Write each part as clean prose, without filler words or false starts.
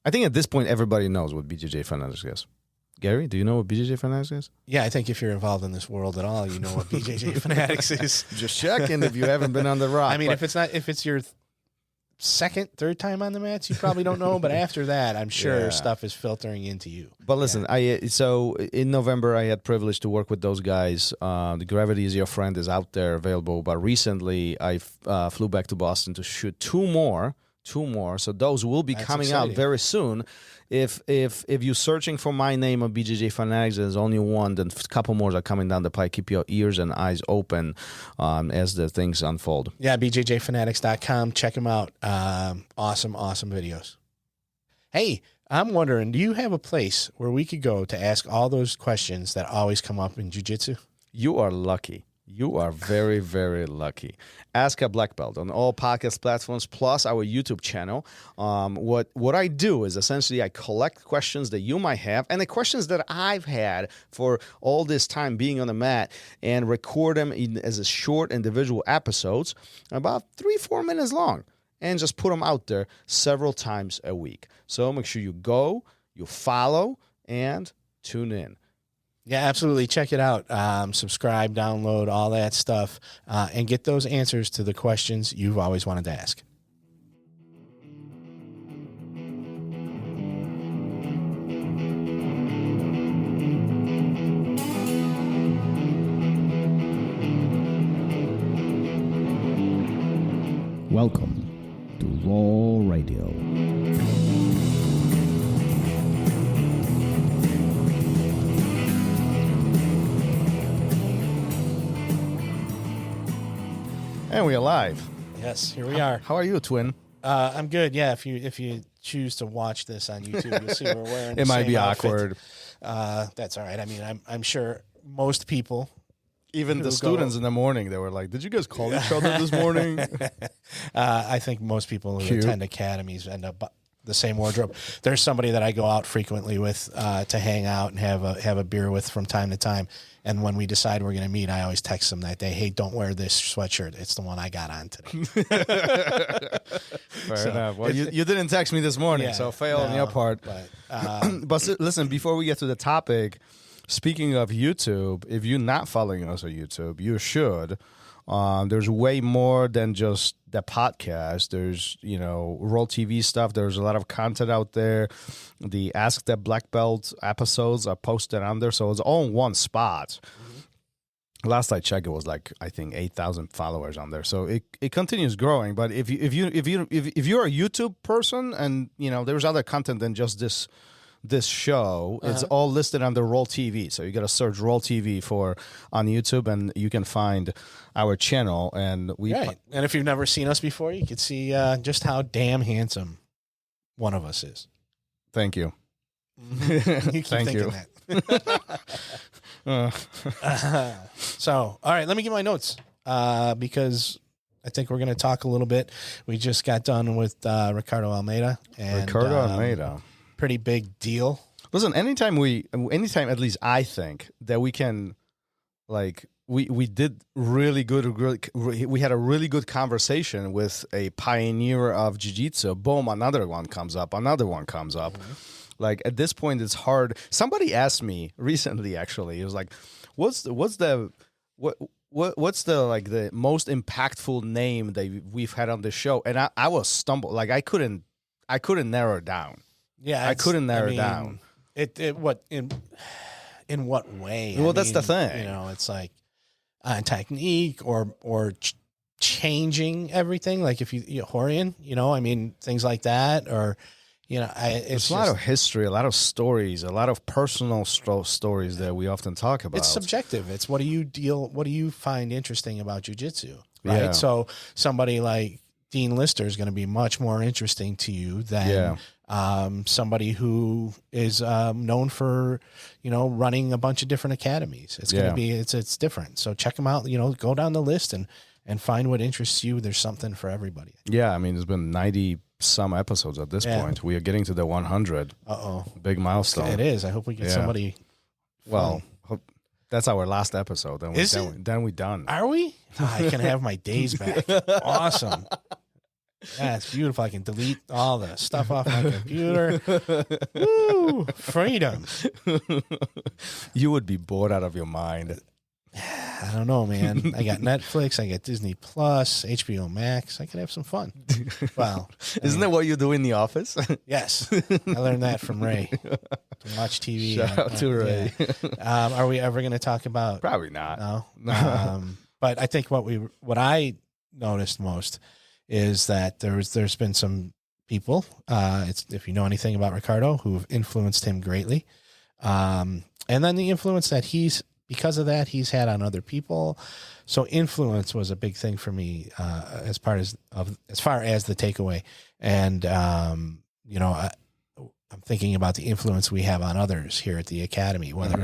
I think at this point, everybody knows what BJJ Fanatics is. Gary, do you know what BJJ Fanatics is? Yeah, I think if you're involved in this world at all, you know what BJJ Fanatics is. Just checking if you haven't been on the rock. I mean, if it's your second, third time on the mats, you probably don't know. But after that, I'm sure stuff is filtering into you. But listen, so in November, I had privilege to work with those guys. The Gravity is Your Friend is out there available. But recently, I flew back to Boston to shoot two more. So those will be coming out very soon. If you're searching for my name on BJJ Fanatics, there's only one. Then a couple more are coming down the pipe. Keep your ears and eyes open as the things unfold. Yeah, bjjfanatics.com. Check them out. Awesome videos. Hey, I'm wondering, do you have a place where we could go to ask all those questions that always come up in jiu-jitsu? You are lucky. You are very, very lucky. Ask a Black Belt on all podcast platforms, plus our YouTube channel. What I do is essentially I collect questions that you might have and the questions that I've had for all this time being on the mat and record them as a short individual episodes, about 3-4 minutes long, and just put them out there several times a week. So make sure you go, you follow, and tune in. Yeah, absolutely. Check it out. Subscribe, download, all that stuff, and get those answers to the questions you've always wanted to ask. Welcome to Raw Radio. And we're live. Yes, here we are. How are you, twin? I'm good. Yeah, if you choose to watch this on YouTube, you'll see we're wearing. It might be outfit. awkward. That's all right. I mean, I'm sure most people, even the students in the morning, they were like, "Did you guys call each other this morning?" I think most people who attend academies end up the same wardrobe. There's somebody that I go out frequently with to hang out and have a beer with from time to time. And when we decide we're going to meet, I always text them that day, "Hey, don't wear this sweatshirt. It's the one I got on today." Fair enough. Well, you didn't text me this morning, so fail on your part. But listen, before we get to the topic, speaking of YouTube, if you're not following us on YouTube, you should. There's way more than just the podcast. There's, Roll TV stuff. There's a lot of content out there. The Ask the Black Belt episodes are posted on there, so it's all in one spot. Mm-hmm. Last I checked, it was like I think 8,000 followers on there. So it continues growing. But if you're a YouTube person and there's other content than just this show, it's all listed under Roll TV. So you got to search Roll TV on YouTube, and you can find our channel. And and if you've never seen us before, you can see just how damn handsome one of us is. Thank you. You keep thinking that. So, all right, let me get my notes because I think we're going to talk a little bit. We just got done with Ricardo Almeida. Almeida. Pretty big deal. Listen, anytime at least I think that we can, we did really good. We had a really good conversation with a pioneer of jiu-jitsu. Boom, another one comes up. Mm-hmm. Like at this point, it's hard. Somebody asked me recently. Actually, it was like, what's the most impactful name that we've had on the show? And I was stumbled. Like I couldn't narrow it down. Yeah, I couldn't narrow it down. In what way? Well, that's the thing. It's like technique or changing everything. Like if you Horian, things like that, or it's a lot of history, a lot of stories, a lot of personal stories that we often talk about. It's subjective. It's what do you find interesting about jiu-jitsu, right? Yeah. So somebody like Dean Lister is going to be much more interesting to you than somebody who is known for, running a bunch of different academies. It's going to be, it's different. So check them out, go down the list and find what interests you. There's something for everybody. Yeah. I mean, there's been 90 some episodes at this point. We are getting to the 100. Big milestone. It is. I hope we get somebody. Well, that's our last episode. Then we're done. Are we? I can have my days back. Awesome. Yeah, it's beautiful. I can delete all the stuff off my computer. Woo! Freedom. You would be bored out of your mind. I don't know, man. I got Netflix. I got Disney Plus, HBO Max. I could have some fun. Well, isn't that what you do in the office? Yes, I learned that from Ray. To watch TV. Shout out to Ray. Yeah. Are we ever going to talk about? Probably not. No. But I think what I noticed most is that there's been some people. If you know anything about Ricardo, who've influenced him greatly, and then the influence that because of that, he's had on other people. So influence was a big thing for me as far as the takeaway. And, I'm thinking about the influence we have on others here at the Academy, whether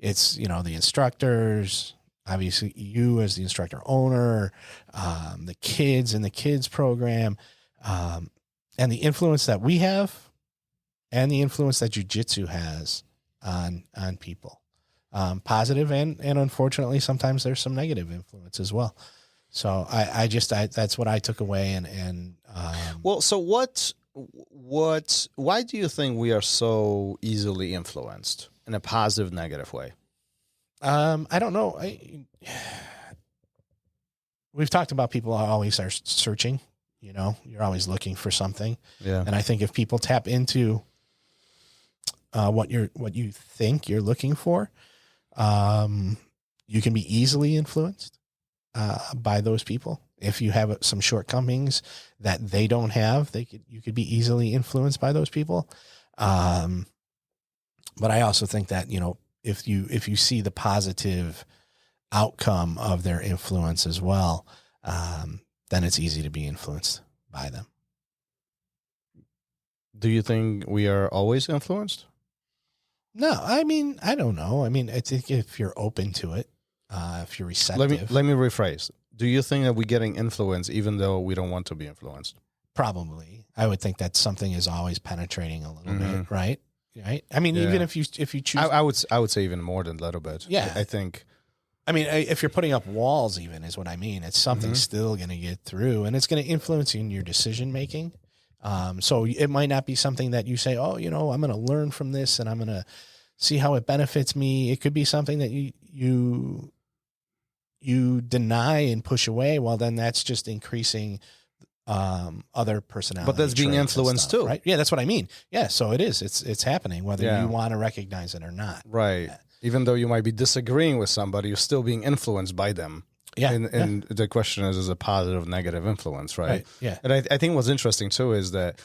it's the instructors, obviously you as the instructor owner, the kids in the kids program, and the influence that we have and the influence that Jiu Jitsu has on people. Positive and unfortunately sometimes there's some negative influence as well. So I that's what I took away so why do you think we are so easily influenced in a positive, negative way? I don't know. We've talked about people always are searching, you're always looking for something. Yeah. And I think if people tap into what you think you're looking for, you can be easily influenced by those people. If you have some shortcomings that they don't have, you could be easily influenced by those people. But I also think that, if you see the positive outcome of their influence as well, then it's easy to be influenced by them. Do you think we are always influenced? No, I mean, I don't know. I mean, I think if you're open to it, if you're receptive. Let me rephrase. Do you think that we're getting influenced even though we don't want to be influenced? Probably. I would think that something is always penetrating a little bit, right? Right. I mean, even if you choose, I would say even more than a little bit. Yeah, I think. I mean, if you're putting up walls, even is what I mean. It's something still going to get through, and it's going to influence you in your decision making. So it might not be something that you say, oh, I'm going to learn from this and I'm going to see how it benefits me. It could be something that you deny and push away. Well, then that's just increasing other personality. But that's being influenced too, right? Yeah, that's what I mean. Yeah, so it is. It's happening whether you want to recognize it or not. Right. Yeah. Even though you might be disagreeing with somebody, you're still being influenced by them. Yeah. And the question is a positive, negative influence, right? Yeah. And I think what's interesting too is that,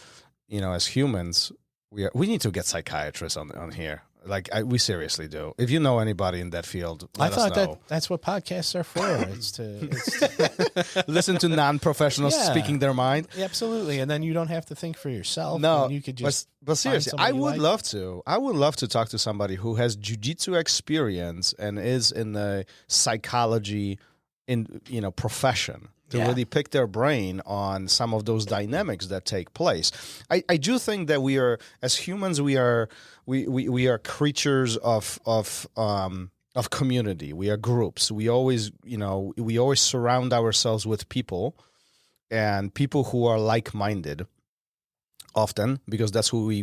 as humans, we need to get psychiatrists on here. Like we seriously do. If you know anybody in that field, let us know. That's what podcasts are for. It's to listen to non-professionals speaking their mind. Absolutely, and then you don't have to think for yourself. No, you could just. But seriously, I would love to. I would love to talk to somebody who has jiu-jitsu experience and is in the psychology profession to really pick their brain on some of those dynamics that take place. I do think that we are, as humans, we are creatures of community. We are groups. We always surround ourselves with people, and people who are like-minded often, because that's who we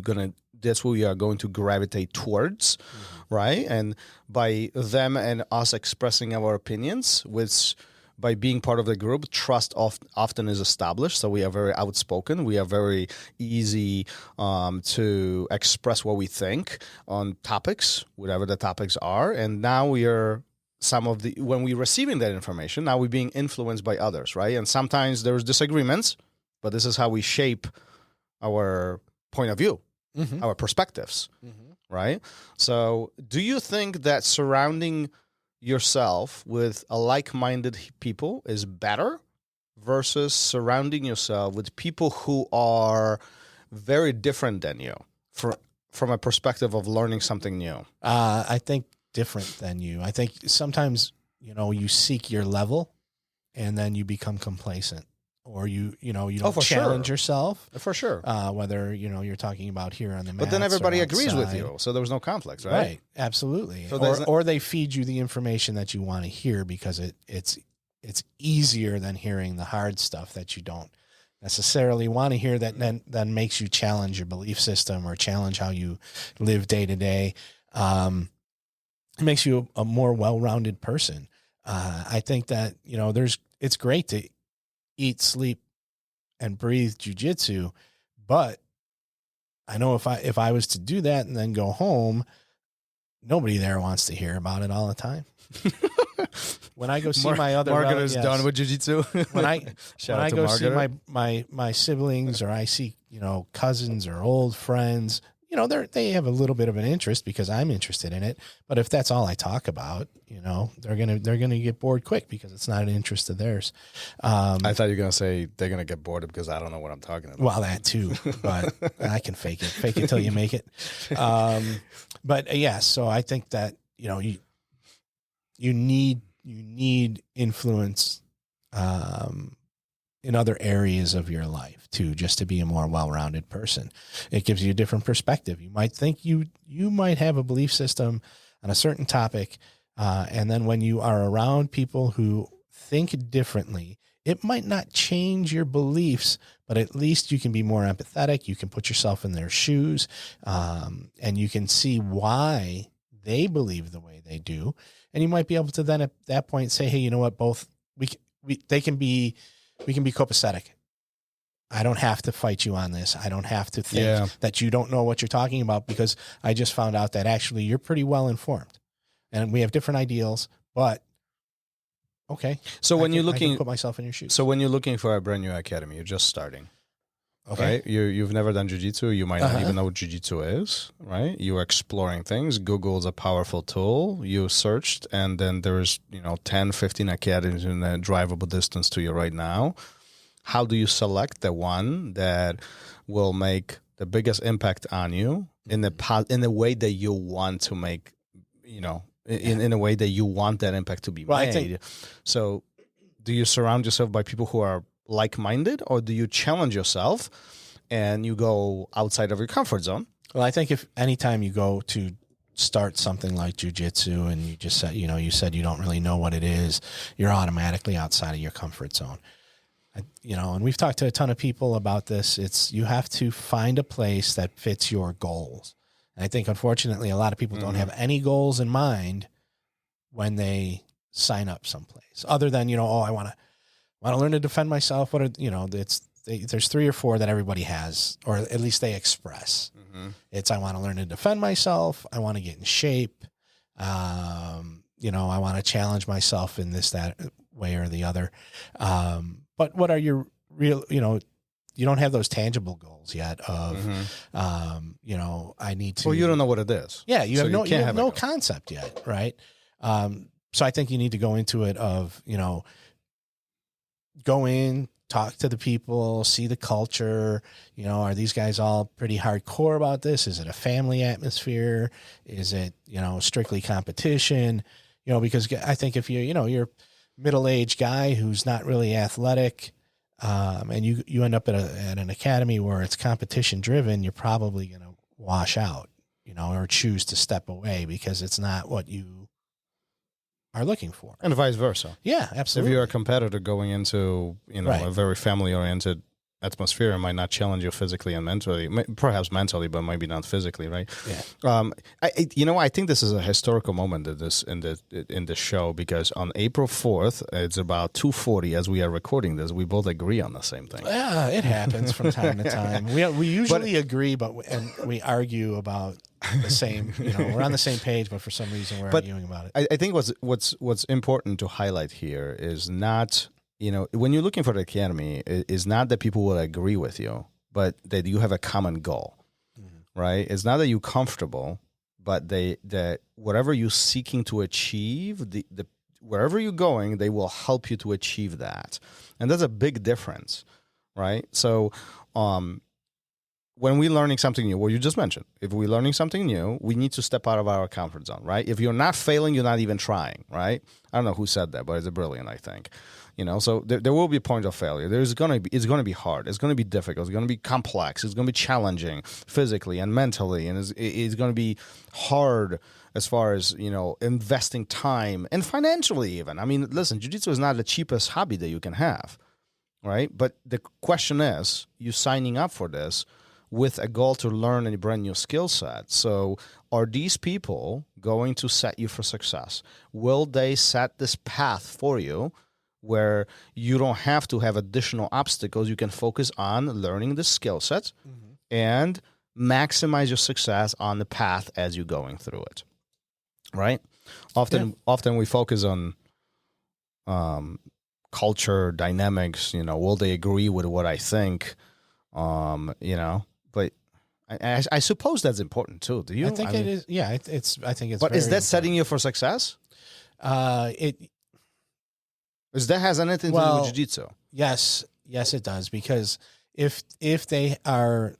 are going to gravitate towards, right? And by them and us expressing our opinions, by being part of the group, trust often is established. So we are very outspoken. We are very easy to express what we think on topics, whatever the topics are. And now when we're receiving that information, now we're being influenced by others, right? And sometimes there's disagreements, but this is how we shape our point of view, our perspectives, right? So do you think that surrounding yourself with a like-minded people is better versus surrounding yourself with people who are very different than you from a perspective of learning something new? I think different than you. I think sometimes, you seek your level and then you become complacent, or you don't challenge yourself. For sure. Whether, you're talking about here on the mats. But then everybody agrees with you. So there was no conflict, right? Right. Absolutely. So or they feed you the information that you want to hear because it's easier than hearing the hard stuff that you don't necessarily want to hear that then makes you challenge your belief system or challenge how you live day to day. It makes you a more well-rounded person. I think that, it's great to eat, sleep, and breathe jiu-jitsu, but I know if I was to do that and then go home, nobody there wants to hear about it all the time. When I go see my other Margaret is done with jiu-jitsu. When I go see my siblings, or I see, cousins or old friends, they have a little bit of an interest because I'm interested in it. But if that's all I talk about, they're gonna get bored quick because it's not an interest of theirs. I thought you were gonna say they're gonna get bored because I don't know what I'm talking about. Well, that too, but I can fake it till you make it. But yeah, so I think that you need influence in other areas of your life too, just to be a more well-rounded person. It gives you a different perspective. You might think you might have a belief system on a certain topic, and then when you are around people who think differently, it might not change your beliefs, but at least you can be more empathetic. You can put yourself in their shoes, and you can see why they believe the way they do. And you might be able to then at that point say, hey, you know what? We can be copacetic. I don't have to fight you on this. I don't have to think that you don't know what you're talking about, because I just found out that actually you're pretty well informed and we have different ideals, but okay. So when you're looking, I can put myself in your shoes. So when you're looking for a brand new academy, you're just starting. Okay. Right? You've never done jiu-jitsu. You might not even know what jiu-jitsu is, right? You're exploring things. Google's a powerful tool. You searched, and then there's, 10, 15 academies in a drivable distance to you right now. How do you select the one that will make the biggest impact on you in the way that you want to make, in a way that you want that impact to be made? So do you surround yourself by people who are like-minded, or do you challenge yourself and you go outside of your comfort zone? Well, I think if anytime you go to start something like jiu-jitsu and you just said, you said you don't really know what it is, you're automatically outside of your comfort zone. And we've talked to a ton of people about this. You have to find a place that fits your goals. And I think, unfortunately, a lot of people don't have any goals in mind when they sign up someplace other than, I want to learn to defend myself. There's 3 or 4 that everybody has, or at least they express. It's, I want to learn to defend myself. I want to get in shape. I want to challenge myself in this, that way or the other. But what are your real, you don't have those tangible goals yet of, I need to. Well, you don't know what it is. Yeah. You have no concept yet. Right. So I think you need to go into it of, go in, talk to the people, see the culture. Are these guys all pretty hardcore about this? Is it a family atmosphere? Is it, strictly competition? Because I think if you're a middle-aged guy who's not really athletic, and you end up at an academy where it's competition driven, you're probably going to wash out, or choose to step away because it's not what you are looking for. And vice versa. Yeah, absolutely. If you're a competitor going into, a very family-oriented atmosphere, it might not challenge you physically and mentally, perhaps mentally, but maybe not physically, right? Yeah. I think this is a historical moment in this show, because on April 4th, it's about 2:40 as we are recording this. We both agree on the same thing. Yeah, it happens from time to time. We usually agree, but we argue about the same. We're on the same page, but for some reason we're arguing about it. I think what's important to highlight here is not. When you're looking for the academy, it's not that people will agree with you, but that you have a common goal, right? It's not that you're comfortable, but that whatever you're seeking to achieve, wherever you're going, they will help you to achieve that. And that's a big difference, right? So when we're learning something new, what you just mentioned, if we're learning something new, we need to step out of our comfort zone, right? If you're not failing, you're not even trying, right? I don't know who said that, but it's brilliant, I think. So there will be a point of failure. It's going to be hard. It's going to be difficult. It's going to be complex. It's going to be challenging physically and mentally, and it's going to be hard as far as investing time and financially even. I mean, listen, jiu-jitsu is not the cheapest hobby that you can have, right? But the question is, you signing up for this with a goal to learn a brand new skill set. So are these people going to set you for success? Will they set this path for you where you don't have to have additional obstacles? You can focus on learning the skill set and maximize your success on the path as you're going through it, right? Often we focus on culture dynamics, will they agree with what I think, but I suppose that's important too. Do you? I think it is. Yeah, I think it's. But very is that important. setting you for success? Is that has anything to do with jiu-jitsu? Yes, it does, because if they are,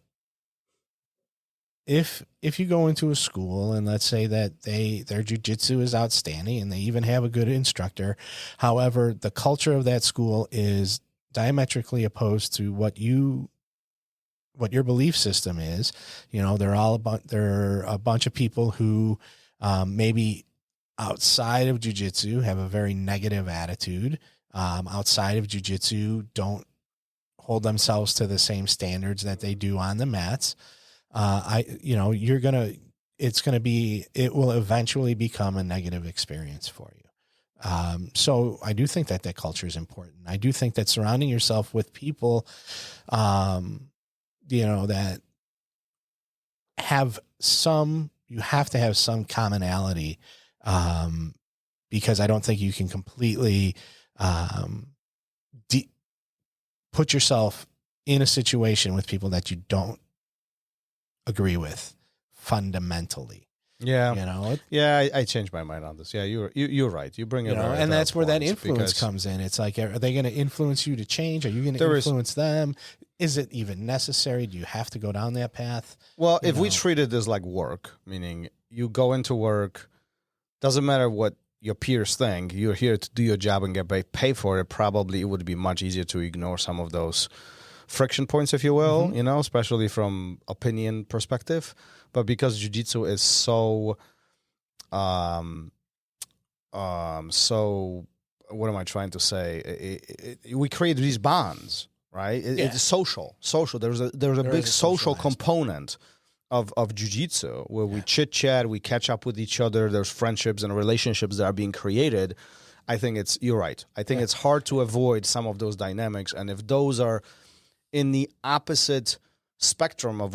if you go into a school and let's say that their jiu-jitsu is outstanding and they even have a good instructor, however, the culture of that school is diametrically opposed to what your belief system is. They're a bunch of people who maybe outside of jiu-jitsu have a very negative attitude. Outside of jiu-jitsu, don't hold themselves to the same standards that they do on the mats. It will eventually become a negative experience for you. So I do think that culture is important. I do think that surrounding yourself with people, that you have to have some commonality, because I don't think you can completely put yourself in a situation with people that you don't agree with fundamentally. Yeah. I changed my mind on this. Yeah, you're right. You bring it up. And that's where that influence comes in. It's like, are they going to influence you to change? Are you going to influence them? Is it even necessary? Do you have to go down that path? Well, if we treated this like work, meaning you go into work, doesn't matter what your peers think, you're here to do your job and get paid for it, probably it would be much easier to ignore some of those friction points, if you will, especially from opinion perspective. But because jiu-jitsu is so, so, what am I trying to say? We create these bonds, right? It's social. There's a big social component of jiu-jitsu where we chit-chat, we catch up with each other. There's friendships and relationships that are being created. I think you're right. I think it's hard to avoid some of those dynamics. And if those are in the opposite spectrum of,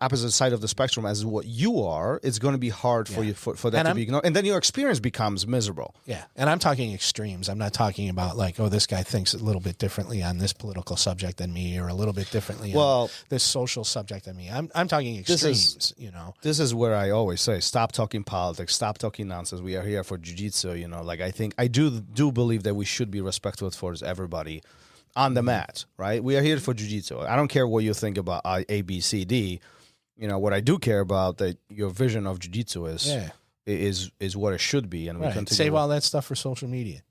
opposite side of the spectrum as what you are, it's going to be hard for you for that to be ignored. And then your experience becomes miserable. Yeah. And I'm talking extremes. I'm not talking about like, oh, this guy thinks a little bit differently on this political subject than me, or a little bit differently on this social subject than me. I'm talking extremes, This is where I always say, stop talking politics, stop talking nonsense. We are here for jiu-jitsu, I do believe that we should be respectful towards everybody on the mat, right? We are here for jiu-jitsu. I don't care what you think about A, B, C, D. What I do care about, that your vision of jiu-jitsu is what it should be. And we continue. Save all that stuff for social media.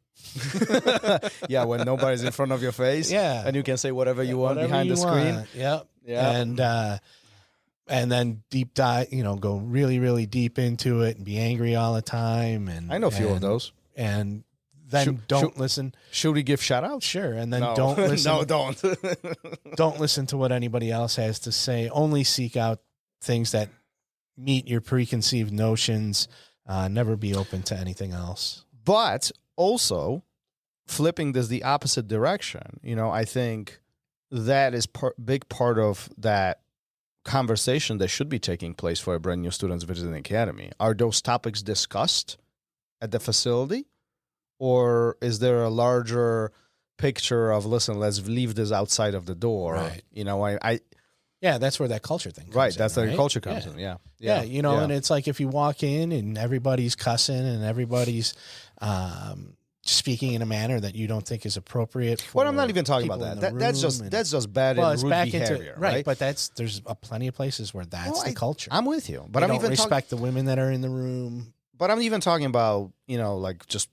Yeah, when nobody's in front of your face. Yeah. And you can say whatever you want behind the screen. Yep. Yeah. And then deep dive, go really, really deep into it and be angry all the time. And I know a few of those. And then don't listen. Should we give shout outs? Sure. And then don't listen. No, don't. Don't listen to what anybody else has to say. Only seek out things that meet your preconceived notions. Never be open to anything else. But also, flipping this the opposite direction, I think that is big part of that conversation that should be taking place for a brand new students visiting the academy. Are those topics discussed at the facility? Or is there a larger picture of, listen, let's leave this outside of the door? Right. Yeah, that's where that culture thing comes in. That's where the culture comes in, yeah. And it's like if you walk in and everybody's cussing and everybody's speaking in a manner that you don't think is appropriate for I'm not even talking about that. That's just bad and rude behavior, right? But there's plenty of places where that's the culture. I'm with you. But they don't respect the women that are in the room. But I'm even talking about, like just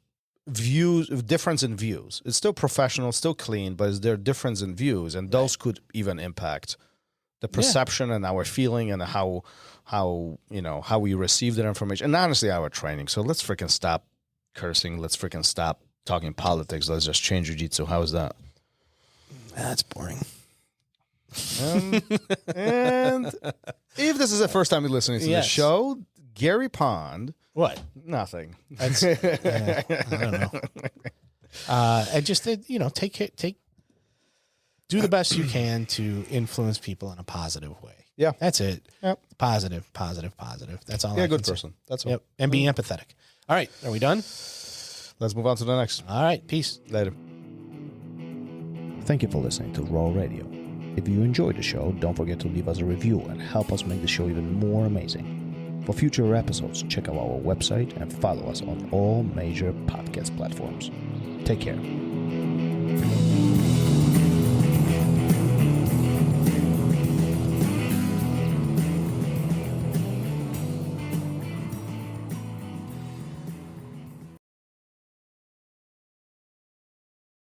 difference in views. It's still professional, still clean, but is there a difference in views? And those could even impact the perception and our feeling and how we receive that information. And honestly, our training. So let's freaking stop cursing. Let's freaking stop talking politics. Let's just change jiu-jitsu. How is that? That's boring. And if this is the first time you're listening to the show, Gary Pond. What? Nothing. That's, I don't know. I just, do the best you can to influence people in a positive way. Yeah. That's it. Yep. Positive. That's all. Yeah, I good can person. say. That's all. Yep. And be empathetic. All right. Are we done? Let's move on to the next. All right. Peace. Later. Thank you for listening to Raw Radio. If you enjoyed the show, don't forget to leave us a review and help us make the show even more amazing. For future episodes, check out our website and follow us on all major podcast platforms. Take care.